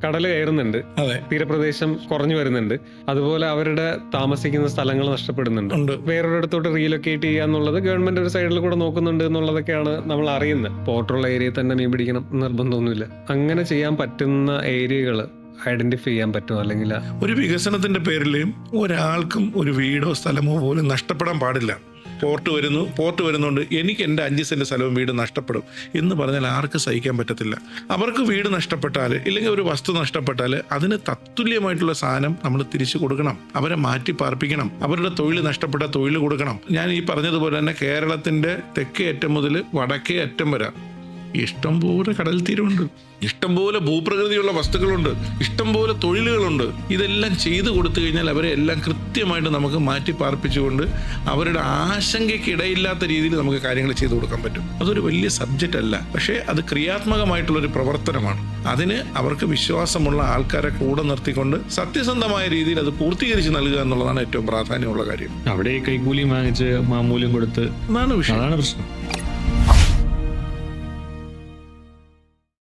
കടൽ കയറുന്നുണ്ട്, അതെ, തീരപ്രദേശം കുറഞ്ഞു വരുന്നുണ്ട്, അതുപോലെ അവരുടെ താമസിക്കുന്ന സ്ഥലങ്ങൾ നഷ്ടപ്പെടുന്നുണ്ട്. ഉണ്ട്. വേറൊരിടത്തോട്ട് റീലൊക്കേറ്റ് ചെയ്യുക എന്നുള്ളത് ഗവൺമെന്റ് ഒരു സൈഡിൽ കൂടെ നോക്കുന്നുണ്ട് എന്നുള്ളതൊക്കെയാണ് നമ്മൾ അറിയുന്നത്. പോർട്ടുള്ള ഏരിയയിൽ തന്നെ മീൻ പിടിക്കണം നിർബന്ധമൊന്നുമില്ല. അങ്ങനെ ചെയ്യാൻ പറ്റുന്ന ഏരിയകൾ ഐഡന്റിഫൈ ചെയ്യാൻ പറ്റുമോ? അല്ലെങ്കിൽ ഒരു വികസനത്തിന്റെ പേരിൽ ഒരാൾക്കും ഒരു വീടോ സ്ഥലമോ പോലും നഷ്ടപ്പെടാൻ പാടില്ല. പോർട്ട് വരുന്നുണ്ട്, എനിക്ക് എൻ്റെ 5 സെന്റ് സ്ഥലവും വീട് നഷ്ടപ്പെടും എന്ന് പറഞ്ഞാൽ ആർക്ക് സഹിക്കാൻ പറ്റത്തില്ല. അവർക്ക് വീട് നഷ്ടപ്പെട്ടാൽ ഇല്ലെങ്കിൽ ഒരു വസ്തു നഷ്ടപ്പെട്ടാൽ അതിന് തത്തുല്യമായിട്ടുള്ള സാധനം നമ്മൾ തിരിച്ചു കൊടുക്കണം. അവരെ മാറ്റി പാർപ്പിക്കണം. അവരുടെ തൊഴിൽ നഷ്ടപ്പെട്ട തൊഴിൽ കൊടുക്കണം. ഞാൻ ഈ പറഞ്ഞതുപോലെ തന്നെ കേരളത്തിന്റെ തെക്കേ അറ്റം മുതൽ വടക്കേ അറ്റം വരെ ഇഷ്ടംപോലെ കടൽ തീരമുണ്ട്, ഇഷ്ടംപോലെ ഭൂപ്രകൃതിയുള്ള വസ്തുക്കളുണ്ട്, ഇഷ്ടംപോലെ തൊഴിലുകളുണ്ട്. ഇതെല്ലാം ചെയ്തു കൊടുത്തു കഴിഞ്ഞാൽ അവരെ എല്ലാം കൃത്യമായിട്ട് നമുക്ക് മാറ്റി പാർപ്പിച്ചുകൊണ്ട് അവരുടെ ആശങ്കയ്ക്കിടയില്ലാത്ത രീതിയിൽ നമുക്ക് കാര്യങ്ങൾ ചെയ്തു കൊടുക്കാൻ പറ്റും. അതൊരു വലിയ സബ്ജക്റ്റ് അല്ല, പക്ഷേ അത് ക്രിയാത്മകമായിട്ടുള്ളൊരു പ്രവർത്തനമാണ്. അതിന് അവർക്ക് വിശ്വാസമുള്ള ആൾക്കാരെ കൂടെ നിർത്തിക്കൊണ്ട് സത്യസന്ധമായ രീതിയിൽ അത് പൂർത്തീകരിച്ച് നൽകുക എന്നുള്ളതാണ് ഏറ്റവും പ്രാധാന്യമുള്ള കാര്യം. അവിടെ കൈക്കൂലിയും വാങ്ങിച്ച് മാമൂല്യം കൊടുത്ത് അതാണ് വിഷയം. അതാണ് പ്രശ്നം.